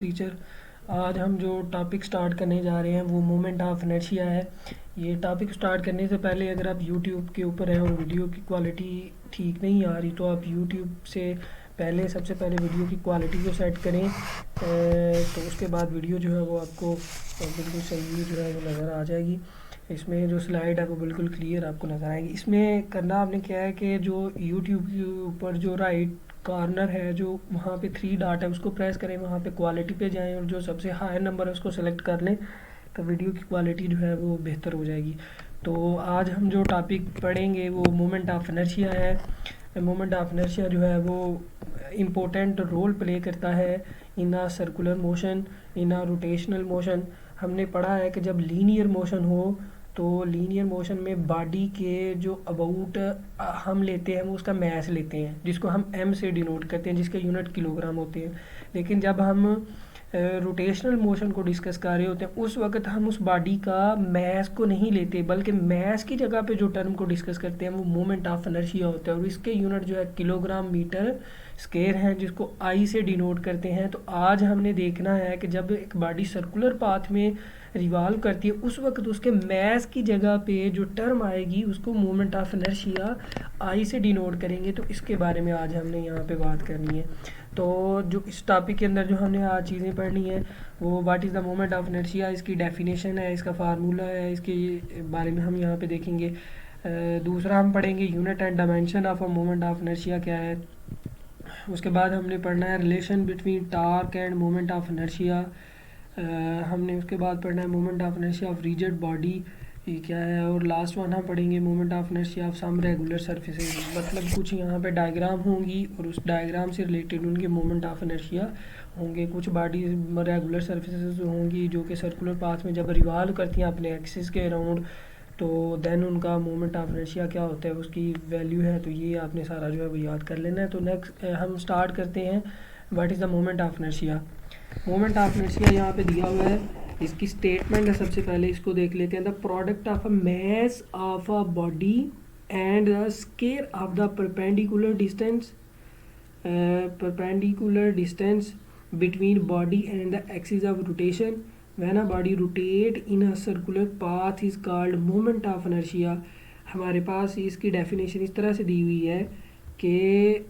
Teacher. आज हम जो टॉपिक स्टार्ट करने जा रहे हैं वो मोमेंट ऑफ इनर्शिया है। ये टॉपिक स्टार्ट करने से पहले अगर आप यूट्यूब के ऊपर हैं और वीडियो की क्वालिटी ठीक नहीं आ रही तो आप यूट्यूब से सबसे पहले वीडियो की क्वालिटी को सेट करें। तो उसके बाद वीडियो जो है वो आपको बिल्कुल सही जो है वो नज़र आ जाएगी। इसमें जो स्लाइड है वो बिल्कुल क्लियर आपको नज़र आएगी। इसमें करना आपने क्या है कि जो यूट्यूब के ऊपर जो राइट कॉर्नर है जो वहाँ पे 3 डॉट है उसको प्रेस करें, वहाँ पे क्वालिटी पे जाएं और जो सबसे हाई नंबर है उसको सेलेक्ट कर लें तो वीडियो की क्वालिटी जो है वो बेहतर हो जाएगी। तो आज हम जो टॉपिक पढ़ेंगे वो मोमेंट ऑफ इनर्शिया है। मोमेंट ऑफ इनर्शिया जो है वो इम्पोर्टेंट रोल प्ले करता है इन आ सर्कुलर मोशन, इन आ रोटेशनल मोशन। हमने पढ़ा है कि जब लीनियर मोशन हो तो लीनियर मोशन में बॉडी के जो अबाउट हम लेते हैं वो उसका मैस लेते हैं जिसको हम एम से डिनोट करते हैं, जिसके यूनिट किलोग्राम होते हैं। लेकिन जब हम रोटेशनल मोशन को डिस्कस कर रहे होते हैं उस वक्त हम उस बॉडी का मैस को नहीं लेते, बल्कि मैस की जगह पे जो टर्म को डिस्कस करते हैं वो मोमेंट ऑफ इनर्शिया होता है और इसके यूनिट जो है किलोग्राम मीटर स्क्वायर हैं जिसको आई से डिनोट करते हैं। तो आज हमने देखना है कि जब एक बॉडी सर्कुलर पाथ में रिवॉल्व करती है उस वक्त उसके मैस की जगह पे जो टर्म आएगी उसको मोमेंट ऑफ इनर्शिया आई से डिनोट करेंगे। तो इसके बारे में आज हमने यहाँ पे बात करनी है। तो जो इस टॉपिक के अंदर जो हमने आज चीज़ें पढ़नी है वो what is the moment of inertia, इसकी डेफिनेशन है, इसका फार्मूला है, इसके बारे में हम यहाँ पे देखेंगे। दूसरा हम पढ़ेंगे unit and dimension of a moment of inertia क्या है। उसके बाद हमने पढ़ना है relation between torque and moment of inertia. हमने उसके बाद पढ़ना है moment of inertia of rigid body ये क्या है। और लास्ट वन हम पढ़ेंगे moment of inertia of some regular surfaces. मतलब कुछ यहाँ पे डायग्राम होंगी और उस डायग्राम से रिलेटेड उनके मोमेंट ऑफ इनर्शिया होंगे। कुछ बॉडी रेगुलर सर्फेसेज होंगी जो कि सर्कुलर पाथ में जब रिवॉल्व करती हैं अपने एक्सिस के अराउंड तो देन उनका मोमेंट ऑफ इनर्शिया क्या होता है, उसकी वैल्यू है। तो ये आपने सारा जो है वो याद कर लेना है। तो नेक्स्ट हम स्टार्ट करते हैं what is the moment of inertia. Moment of inertia यहाँ पे दिया हुआ है, इसकी स्टेटमेंट है। सबसे पहले इसको देख लेते हैं। The product of a mass of a body and the square of the perpendicular distance between body and the axis of rotation when a body rotate in a circular path is called moment of inertia। हमारे पास इसकी definition इस तरह से दी हुई है कि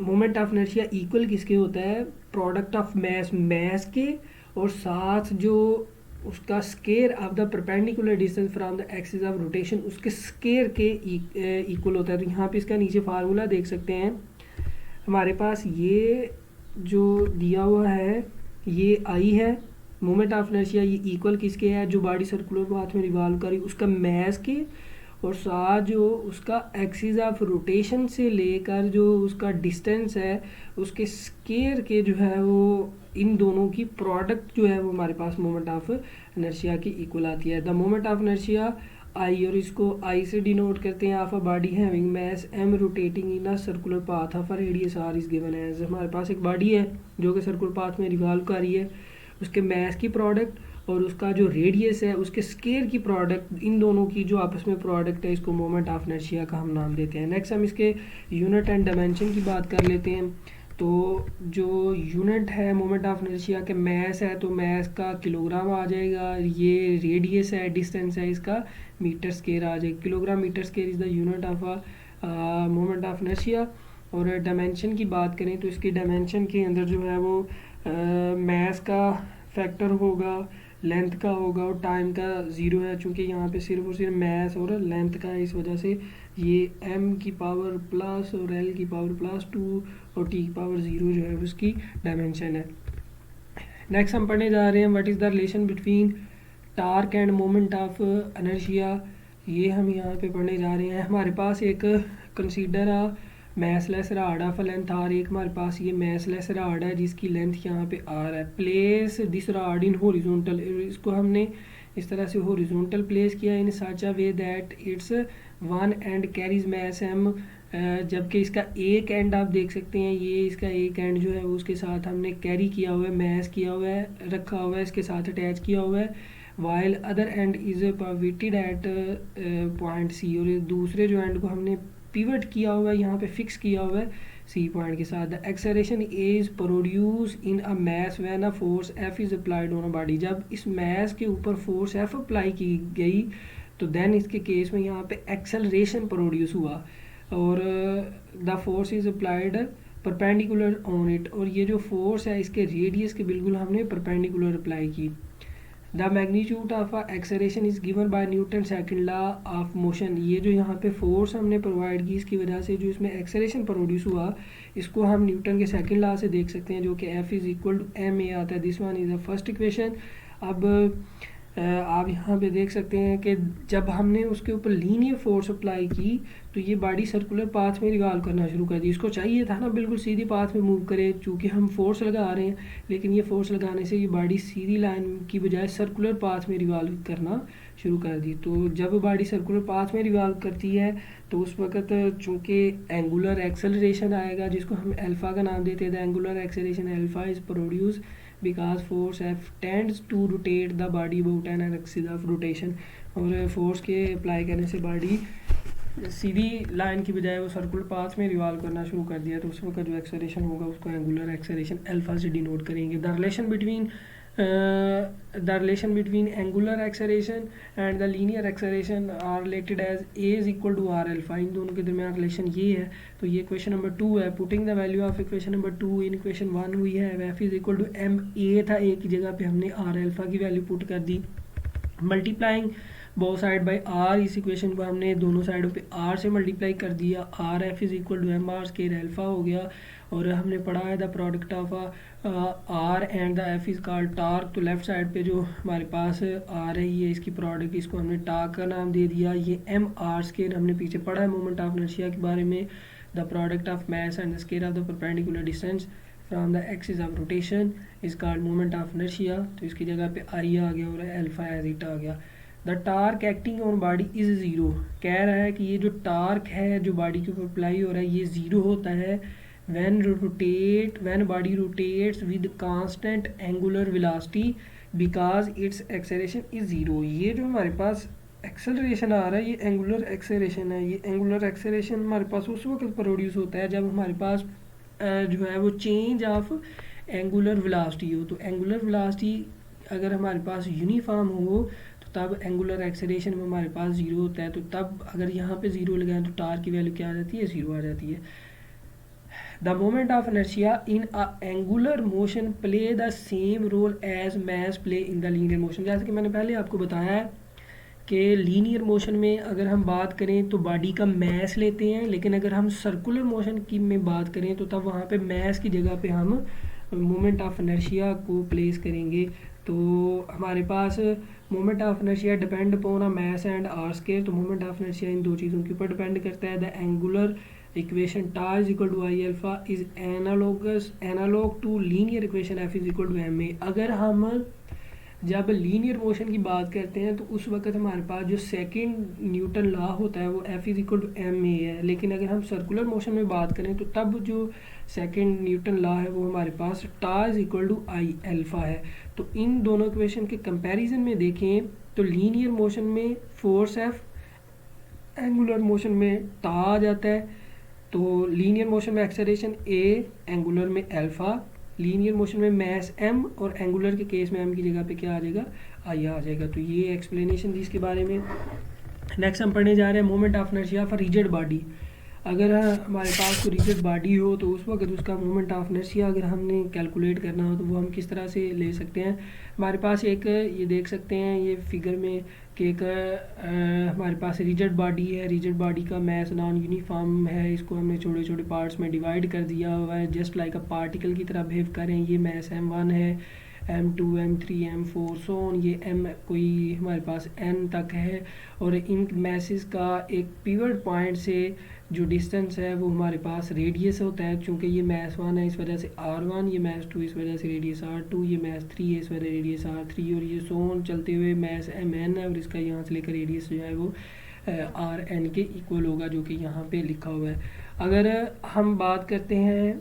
moment of inertia equal किसके होता है, प्रोडक्ट ऑफ मैस के और साथ जो उसका square of the perpendicular distance from the axis of rotation उसके स्केयर के इक्वल होता है। तो यहाँ पे इसका नीचे फार्मूला देख सकते हैं। हमारे पास ये जो दिया हुआ है ये आई है मोमेंट ऑफ इनर्शिया, ये इक्वल किसके है, जो बॉडी सर्कुलर पाथ में रिवॉल्व करी उसका मैस के और साथ जो उसका एक्सिस ऑफ रोटेशन से लेकर जो उसका डिस्टेंस है उसके स्केयर के जो है वो इन दोनों की प्रोडक्ट जो है वो हमारे पास मोमेंट ऑफ इनर्शिया की इक्वल आती है। The moment of inertia I, और इसको आई से डिनोट करते हैं of a body having mass M rotating in a circular path of a radius R is given as. हमारे पास एक बॉडी है जो कि सर्कुलर पाथ में रिवॉल्व कर रही है, उसके मैस की प्रोडक्ट और उसका जो रेडियस है उसके स्केयर की प्रोडक्ट, इन दोनों की जो आपस में प्रोडक्ट है इसको मोमेंट ऑफ इनर्शिया का हम नाम देते हैं। नेक्स्ट हम इसके यूनिट एंड डायमेंशन की बात कर लेते हैं। तो जो यूनिट है मोमेंट ऑफ इनर्शिया के मैस है तो मैस का किलोग्राम आ जाएगा, ये रेडियस है डिस्टेंस है इसका मीटर स्केयर आ जाएगा। Kilogram metre square is the unit of a moment of inertia. और डायमेंशन की बात करें तो इसकी डायमेंशन के अंदर जो है वो मैस का फैक्टर होगा, लेंथ का होगा और टाइम का ज़ीरो है। चूँकि यहाँ पे सिर्फ और सिर्फ मैस और लेंथ का है इस वजह से ये m की पावर प्लस और l की पावर प्लस 2 और t की पावर 0 जो है उसकी डायमेंशन है। नेक्स्ट हम पढ़ने जा रहे हैं what is the relation between torque and moment of inertia. ये हम यहाँ पे पढ़ने जा रहे हैं। हमारे पास एक consider a massless rod of length R, एक हमारे पास ये मैसलेस रॉड है जिसकी लेंथ यहाँ पे आर है। Place this rod in horizontal, इसको हमने इस तरह से हॉरिजॉन्टल प्लेस किया in such a way that it's one end carries mass M. जबकि इसका एक एंड आप देख सकते हैं, ये इसका एक एंड जो है उसके साथ हमने कैरी किया हुआ है, मैस किया हुआ है, रखा हुआ है, इसके साथ अटैच किया हुआ है। While other end is pivoted at point C, और दूसरे जो एंड को हमने पिवट किया हुआ है, यहाँ पे फिक्स किया हुआ है सी पॉइंट के साथ। The acceleration is produce in a mass when a force F is applied on a body. जब इस मैस के ऊपर फोर्स एफ अप्लाई की गई तो देन इसके केस में यहाँ पे एक्सेलरेशन प्रोड्यूस हुआ, और the force is applied perpendicular on it, और ये जो फोर्स है इसके रेडियस के बिल्कुल हमने परपेंडिकुलर अप्लाई की। The magnitude of acceleration is given by Newton second law of motion. ये जो यहाँ पे फोर्स हमने प्रोवाइड की इसकी वजह से जो इसमें एक्सेलरेशन प्रोड्यूस हुआ इसको हम न्यूटन के सेकंड लॉ से देख सकते हैं, जो कि F is equal to M A आता है। This one is the first equation. अब आप यहाँ पे देख सकते हैं कि जब हमने उसके ऊपर लीनियर फोर्स अप्लाई की तो ये बॉडी सर्कुलर पाथ में रिवॉल्व करना शुरू कर दी। इसको चाहिए था ना बिल्कुल सीधी पाथ में मूव करे, चूँकि हम फोर्स लगा रहे हैं, लेकिन ये फोर्स लगाने से ये बॉडी सीधी लाइन की बजाय सर्कुलर पाथ में रिवॉल्व करना शुरू कर दी। तो जब बॉडी सर्कुलर पाथ में रिवॉल्व करती है तो उस वक्त चूँकि एंगुलर एक्सेलरेशन आएगा, जिसको हम अल्फ़ा का नाम देते हैं। The angular acceleration alpha is produce because force F tends to rotate the body about an axis of rotation. और फोर्स के अप्लाई करने से बॉडी सीधी लाइन की बजाय वो सर्कुलर पाथ में रिवॉल्व करना शुरू कर दिया, तो उस वक्त जो एक्सेलरेशन होगा उसको एंगुलर एक्सेलरेशन अल्फा से डिनोट करेंगे। The relation between angular acceleration and the linear acceleration are related as A is equal to R alpha. इन दोनों के दरमियान रिलेशन ये है। तो ये क्वेश्चन नंबर 2 है। Putting the value of equation number 2 in equation 1 हुई है, F is equal to M A था, ए की जगह पे हमने आर अल्फा की वैल्यू पुट कर दी। Multiplying both side by R, इस इक्वेशन को हमने दोनों साइडों पे आर से मल्टीप्लाई कर दिया। R F is equal to M R square alpha हो गया। और हमने पढ़ा है the product of R and the F is called torque. तो लेफ्ट साइड पे जो हमारे पास आ रही है इसकी प्रोडक्ट, इसको हमने टार्क का नाम दे दिया। ये एम आर स्केयर हमने पीछे पढ़ा है मोमेंट ऑफ इनर्शिया के बारे में। The product of mass and the square of the perpendicular distance from the axis of rotation is called moment of inertia. तो इसकी जगह पे आई आ गया और अल्फा एज इट आ गया। The torque acting on body is zero. कह रहा है कि ये जो टार्क है जो बॉडी के ऊपर अप्लाई हो रहा है ये ज़ीरो होता है when body rotates with constant angular velocity because its acceleration is zero। ये जो हमारे पास एक्सेलरेशन आ रहा है ये एंगुलर एक्सेलरेशन है। ये एंगुलर एक्सेलरेशन हमारे पास उस वक्त प्रोड्यूस होता है जब हमारे पास जो है वो चेंज ऑफ एंगुलर वेलोसिटी हो। तो एंगुलर वेलोसिटी अगर हमारे पास यूनिफॉर्म हो तो तब एंगुलर एक्सेलरेशन में हमारे पास ज़ीरो होता है। तो तब अगर यहाँ पे ज़ीरो लगाएं तो टार की वैल्यू क्या आ जाती है, ज़ीरो आ जाती है। The moment of inertia in a angular motion play the same role as mass play in the linear motion। जैसे कि मैंने पहले आपको बताया है कि लीनियर मोशन में अगर हम बात करें तो बॉडी का मैस लेते हैं, लेकिन अगर हम सर्कुलर मोशन की में बात करें तो तब वहाँ पे मैस की जगह पे हम मोमेंट ऑफ इनर्शिया को प्लेस करेंगे। तो हमारे पास moment of inertia depend upon a mass and R square. तो मोमेंट ऑफ इनर्शिया इन दो चीज़ों के ऊपर डिपेंड करता है। The angular equation torque is equal to I alpha is analogue to linear equation F is equal to M A. अगर हम जब लीनियर मोशन की बात करते हैं तो उस वक्त हमारे पास जो सेकंड न्यूटन लॉ होता है वो F is equal to M A है, लेकिन अगर हम सर्कुलर मोशन में बात करें तो तब जो सेकंड न्यूटन लॉ है वो हमारे पास torque is equal to I alpha है। तो इन दोनों इक्वेशन के कंपैरिजन में देखें तो लीनियर मोशन में फोर्स एफ, एंगुलर मोशन में टा आ जाता है। तो लीनियर मोशन में एक्सेलरेशन ए, एंगुलर में अल्फा, लीनियर मोशन में मैस m और एंगुलर के केस में m की जगह पे क्या आ जाएगा, आई आ जाएगा। तो ये एक्सप्लेनेशन थी इसके बारे में। नेक्स्ट हम पढ़ने जा रहे हैं moment of inertia for rigid body. अगर हमारे पास कोई रिजिड बॉडी हो तो उस वक्त उसका मोमेंट ऑफ इनर्शिया अगर हमने कैलकुलेट करना हो तो वो हम किस तरह से ले सकते हैं। हमारे पास एक ये देख सकते हैं ये फिगर में कि एक हमारे पास रिजिड बॉडी है। रिजिड बॉडी का मैस नॉन यूनिफॉर्म है, इसको हमने छोटे छोटे पार्ट्स में डिवाइड कर दिया हुआ है, जस्ट लाइक अ पार्टिकल की तरह बिहेव कर रहे हैं। ये मैस m1 है, m2, m3, m4 so on. ये m कोई हमारे पास n तक है और इन मैसेस का एक पिवट पॉइंट से जो डिस्टेंस है वो हमारे पास रेडियस होता है। चूँकि ये मैस 1 है इस वजह से r1, ये मैस 2 इस वजह से रेडियस r2, ये मैस 3 है इस वजह रेडियस r3 और ये सो ऑन चलते हुए मैस mn है और इसका यहाँ से लेकर रेडियस जो है वो rn के इक्वल होगा, जो कि यहाँ पे लिखा हुआ है। अगर हम बात करते हैं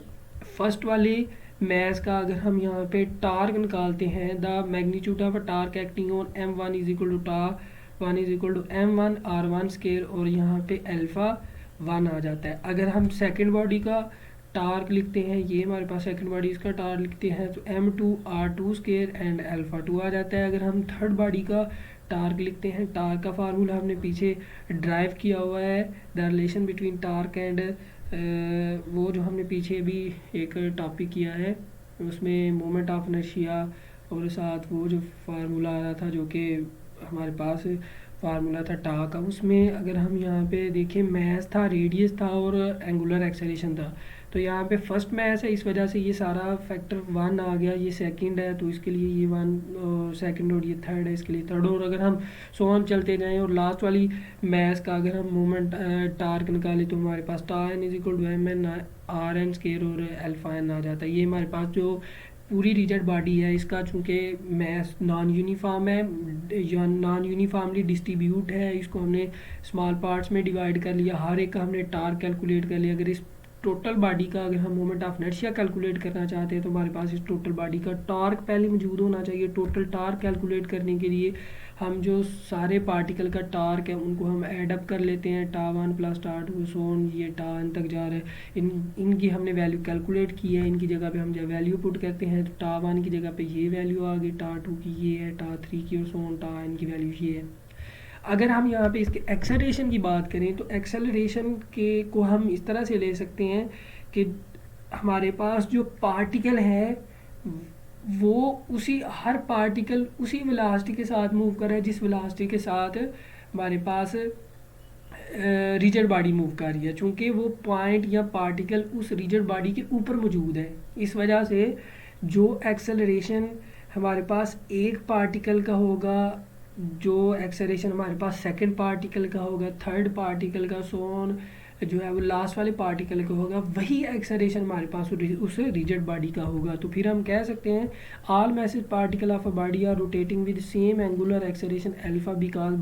फर्स्ट वाले मैस का, अगर हम यहाँ पे टार्क निकालते हैं, the magnitude of a torque acting on m1 is equal to torque 1 is equal to m1 r1 square और यहाँ पे अल्फा 1 आ जाता है। अगर हम सेकंड बॉडी का टार्क लिखते हैं, ये हमारे पास सेकंड बॉडी इसका टार्क लिखते हैं तो m2r2 स्केयर एंड अल्फा 2 आ जाता है। अगर हम थर्ड बॉडी का टार्क लिखते हैं, टार्क का फार्मूला हमने पीछे ड्राइव किया हुआ है, the relation between torque and वो जो हमने पीछे भी एक टॉपिक किया है उसमें मोमेंट ऑफ इनर्शिया और साथ वो जो फार्मूला आ रहा था जो कि हमारे पास फार्मूला था टार्क का, उसमें अगर हम यहाँ पे देखें मैस था, रेडियस था और एंगुलर एक्सेलरेशन था। तो यहाँ पे फर्स्ट मैस है, इस वजह से ये सारा फैक्टर 1 आ गया, ये सेकंड है तो इसके लिए ये 1 सेकंड और ये थर्ड है इसके लिए थर्ड। और अगर हम हम चलते जाएँ और लास्ट वाली मैस का अगर हम मोमेंट टार्क निकाले तो हमारे पास torque N is equal to M N R N square और अल्फा एन आ जाता है। ये हमारे पास जो पूरी रिजिड बॉडी है इसका चूँकि मैस नॉन यूनिफॉर्म है या नॉन यूनिफॉर्मली डिस्ट्रीब्यूट है, इसको हमने स्मॉल पार्ट्स में डिवाइड कर लिया, हर एक का हमने टार्क कैलकुलेट कर लिया। अगर इस टोटल बॉडी का अगर हम मोमेंट ऑफ इनर्शिया कैलकुलेट करना चाहते हैं तो हमारे पास इस टोटल बॉडी का टार्क पहले मौजूद होना चाहिए। टोटल टार्क कैलकुलेट करने के लिए हम जो सारे पार्टिकल का टार्क है उनको हम ऐड अप कर लेते हैं, टा 1 प्लस टा 2 सोन ये टा n तक जा रहा है, इनकी हमने वैल्यू कैलकुलेट की है। इनकी जगह पे हम जब वैल्यू पुट करते हैं तो टा 1 की जगह पे ये वैल्यू आ गई, टा 2 की ये है, टा 3 की और सोन टा n की वैल्यू ये है। अगर हम यहाँ पे इसके एक्सेलरेशन की बात करें तो एक्सेलरेशन के को हम इस तरह से ले सकते हैं कि हमारे पास जो पार्टिकल है वो उसी हर पार्टिकल उसी वेलोसिटी के साथ मूव कर रहा है जिस वेलोसिटी के साथ हमारे पास रिजिड बॉडी मूव कर रही है। चूँकि वो पॉइंट या पार्टिकल उस रिजिड बॉडी के ऊपर मौजूद है, इस वजह से जो एक्सेलरेशन हमारे पास एक पार्टिकल का होगा, जो एक्सेलरेशन हमारे पास सेकंड पार्टिकल का होगा, थर्ड पार्टिकल का सोन जो है वो लास्ट वाले पार्टिकल का होगा, वही एक्सेलरेशन हमारे पास उस रिजिड बॉडी का होगा। तो फिर हम कह सकते हैं all massive particle of a body are rotating with same angular acceleration alpha because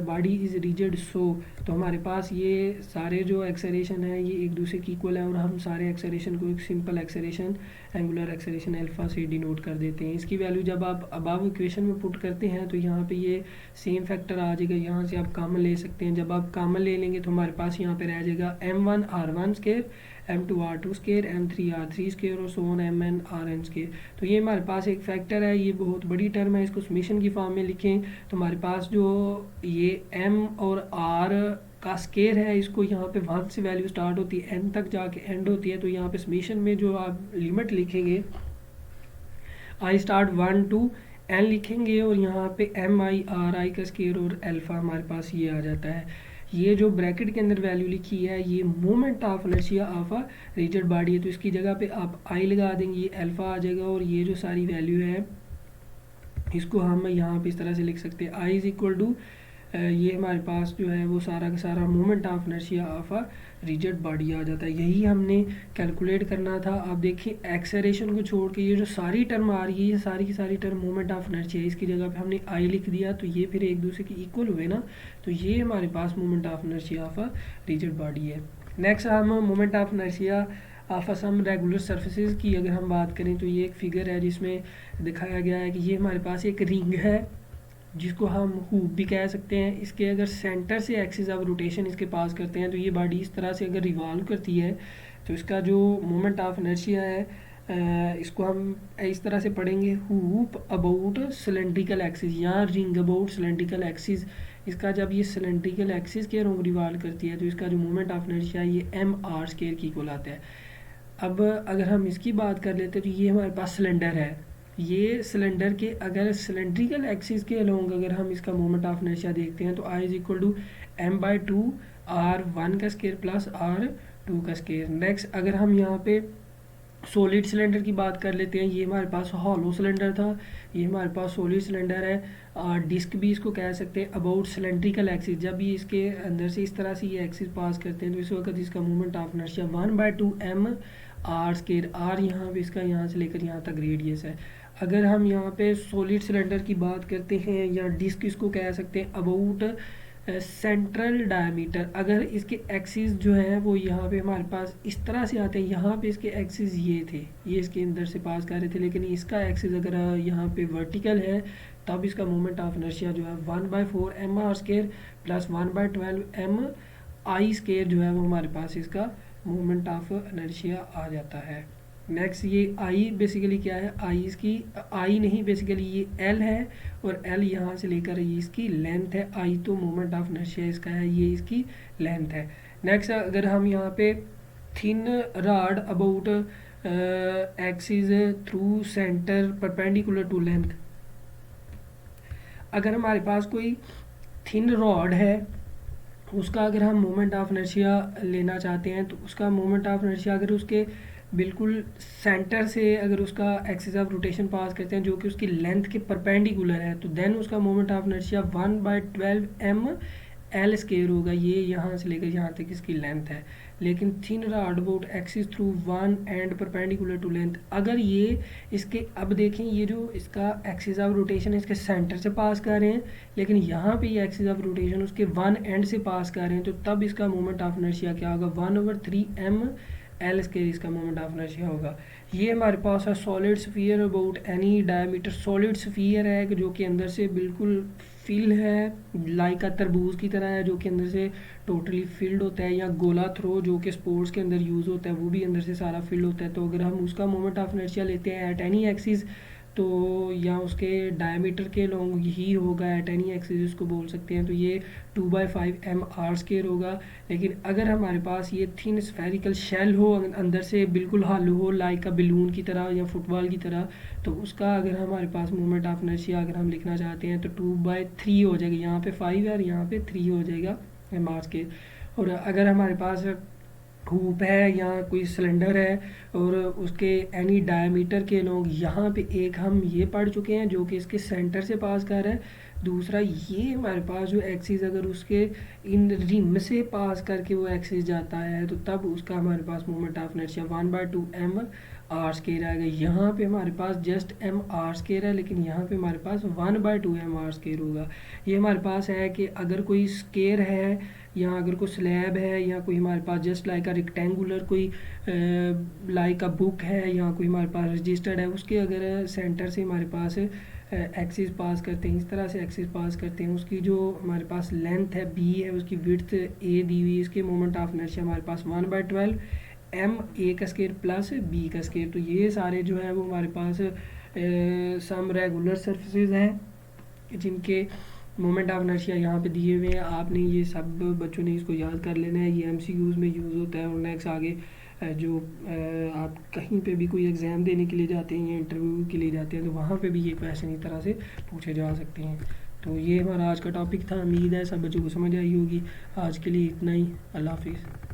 body is rigid so. तो हमारे पास ये सारे जो एक्सेलरेशन है ये एक दूसरे की इक्वल है और हम सारे एक्सेलरेशन को एक simple acceleration angular acceleration alpha से डिनोट कर देते हैं। इसकी वैल्यू जब आप अबव इक्वेशन में पुट करते हैं तो यहाँ पे ये सेम फैक्टर आ जाएगा, यहाँ से आप कॉमन ले सकते हैं। जब आप कॉमन ले लेंगे तो हमारे पास यहाँ पे रह जाएगा m1r1 square, m2r2 square, m3r3 square और सो ऑन mn स्केयर। तो ये हमारे पास एक फैक्टर है, ये बहुत बड़ी टर्म है, इसको समेशन की फॉर्म में लिखें तो हमारे पास जो ये m और r का स्केयर है इसको यहाँ पे 1 से वैल्यू स्टार्ट होती है n तक जाके एंड होती है। तो यहाँ पे समेशन में जो आप लिमिट लिखेंगे i स्टार्ट 1 to n लिखेंगे और यहाँ पे m/r(i) का स्केयर और अल्फा हमारे पास ये आ जाता है। ये जो ब्रैकेट के अंदर वैल्यू लिखी है ये moment of inertia of a rigid body है, तो इसकी जगह पे आप i लगा देंगे, ये अल्फा आ जाएगा और ये जो सारी वैल्यू है इसको हम यहाँ पे इस तरह से लिख सकते हैं i इज इक्वल टू ये हमारे पास जो है वो सारा का सारा moment of inertia of a rigid body आ जाता है। यही हमने कैलकुलेट करना था। आप देखिए एक्सेलरेशन को छोड़ के ये जो सारी टर्म आ रही है ये सारी की सारी टर्म मोमेंट ऑफ इनर्शिया है, इसकी जगह पे हमने आई लिख दिया तो ये फिर एक दूसरे की इक्वल हुए ना, तो ये हमारे पास moment of inertia of a rigid body है। नेक्स्ट हम moment of inertia of some regular surfaces की अगर हम बात करें तो ये एक फिगर है जिसमें दिखाया गया है कि ये हमारे पास एक रिंग है जिसको हम हूप भी कह सकते हैं। इसके अगर सेंटर से एक्सिस ऑफ रोटेशन इसके पास करते हैं तो ये बॉडी इस तरह से अगर रिवॉल्व करती है तो इसका जो मोमेंट ऑफ इनर्शिया है इसको हम इस तरह से पढ़ेंगे, हूप अबाउट सिलेंड्रिकल एक्सिस या रिंग अबाउट सिलेंड्रिकल एक्सिस। इसका जब ये सिलेंड्रिकल एक्सिस के अराउंड रिवॉल्व करती है तो इसका जो मोमेंट ऑफ इनर्शिया ये m/r स्क्वायर की इक्वल आता है। अब अगर हम इसकी बात कर लेते हैं तो ये हमारे पास सिलेंडर है, ये सिलेंडर के अगर सिलेंड्रिकल एक्सिस के अलोंग अगर हम इसका मोमेंट ऑफ इनर्शिया देखते हैं तो i is equal to m/2 r1 का स्केयर प्लस r2 का स्केयर। नेक्स्ट अगर हम यहाँ पे सॉलिड सिलेंडर की बात कर लेते हैं, ये हमारे पास हॉलो सिलेंडर था, ये हमारे पास सॉलिड सिलेंडर है। डिस्क भी इसको कह सकते हैं अबाउट सिलेंड्रिकल एक्सिस। जब ये इसके अंदर से इस तरह से ये एक्सिस पास करते हैं तो इस वक्त इसका moment of inertia 1/2 m/r square, r यहाँ पे इसका यहाँ से लेकर यहाँ तक रेडियस है। अगर हम यहाँ पे सॉलिड सिलेंडर की बात करते हैं या डिस्क इसको कह सकते हैं अबाउट सेंट्रल डायमीटर, अगर इसके एक्सिस जो है वो यहाँ पे हमारे पास इस तरह से आते हैं, यहाँ पे इसके एक्सिस ये थे, ये इसके अंदर से पास कर रहे थे, लेकिन इसका एक्सिस अगर यहाँ पे वर्टिकल है तब इसका मोमेंट ऑफ इनर्शिया जो है 1/4 m/r square plus 1/12 m/i square जो है वो हमारे पास इसका मोमेंट ऑफ इनर्शिया आ जाता है। नेक्स्ट ये आई बेसिकली क्या है, आई इसकी आई नहीं बेसिकली ये एल है, और एल यहाँ से लेकर ये इसकी लेंथ है। आई तो मोमेंट ऑफ इनर्शिया इसका है, ये इसकी लेंथ है। नेक्स्ट अगर हम यहाँ पे thin rod about axis through centre perpendicular to length, अगर हमारे पास कोई थिन रॉड है, उसका अगर हम मोमेंट ऑफ इनर्शिया लेना चाहते हैं तो उसका मोमेंट ऑफ इनर्शिया अगर उसके बिल्कुल सेंटर से अगर उसका एक्सिस ऑफ रोटेशन पास करते हैं जो कि उसकी लेंथ के परपेंडिकुलर है, तो देन उसका moment of inertia 1/12 m L square होगा। ये यहाँ से लेकर यहाँ तक इसकी लेंथ है। लेकिन thin rod about axis through one end perpendicular to length, अगर ये इसके अब देखें ये जो इसका एक्सिस ऑफ रोटेशन है इसके सेंटर से पास कर रहे हैं, लेकिन यहाँ पे ये एक्सिस ऑफ रोटेशन उसके वन एंड से पास कर रहे हैं, तो तब इसका मोमेंट ऑफ इनर्शिया क्या होगा, 1/3 m एल स्केयर इसका मोमेंट ऑफ इनर्शिया होगा। ये हमारे पास है solid sphere about any diameter. Solid sphere है कि जो कि अंदर से बिल्कुल फिल है, लाइक तरबूज की तरह है जो कि अंदर से टोटली फिल्ड होता है, या गोला थ्रो जो कि स्पोर्ट्स के अंदर यूज़ होता है वो भी अंदर से सारा फिल्ड होता है। तो अगर हम उसका मोमेंट ऑफ इनर्शिया लेते हैं एट एनी एक्सिस, तो या उसके डायमीटर के लॉन्ग ही होगा एट एनी एक्सिस इसको बोल सकते हैं, तो ये 2/5 m r स्केयर होगा। लेकिन अगर हमारे पास ये थिन स्फेरिकल शेल हो, अंदर से बिल्कुल हॉलो हो लाइक अ बलून की तरह या फुटबॉल की तरह, तो उसका अगर हमारे पास मोमेंट ऑफ इनर्शिया अगर हम लिखना चाहते हैं तो 2/3 हो जाएगा। यहाँ पे 5 है और यहाँ पे 3 हो जाएगा m r स्केयर। और अगर हमारे पास हुप है या कोई सिलेंडर है और उसके एनी डायमीटर के लोग, यहाँ पे एक हम ये पढ़ चुके हैं जो कि इसके सेंटर से पास कर रहा है। दूसरा ये हमारे पास जो एक्सिस अगर उसके इन रिम से पास करके वो एक्सिस जाता है तो तब उसका हमारे पास moment of inertia 1/2 m r square आएगा। यहाँ पे हमारे पास जस्ट m r स्केयर है, लेकिन यहाँ पे हमारे पास 1/2 m r स्केयर होगा। ये हमारे पास है कि अगर कोई स्केयर है या अगर कोई स्लैब है या कोई हमारे पास जस्ट लाइक अ रेक्टेंगुलर कोई लाइक अ बुक है या कोई हमारे पास रजिस्टर्ड है, उसके अगर सेंटर से हमारे पास एक्सिस पास करते हैं, इस तरह से एक्सिस पास करते हैं, उसकी जो हमारे पास लेंथ है b है, उसकी विड्थ a दी हुई, इसके मोमेंट ऑफ इनर्शिया हमारे पास 1/12 m a का स्केयर प्लस b का स्केयर। तो ये सारे जो है वो हमारे पास सम रेगुलर सर्फेसिस हैं जिनके मोमेंट ऑफ इनर्शिया यहाँ पे दिए हुए हैं। आपने ये सब बच्चों ने इसको याद कर लेना है, ये MCQs में यूज़ होता है। और नेक्स्ट आगे जो आप कहीं पे भी कोई एग्ज़ाम देने के लिए जाते हैं या इंटरव्यू के लिए जाते हैं तो वहाँ पे भी ये क्वेश्चन इस तरह से पूछे जा सकते हैं। तो ये हमारा आज का टॉपिक था। उम्मीद है सब बच्चों को समझ आई होगी। आज के लिए इतना ही। अल्लाह हाफिज़।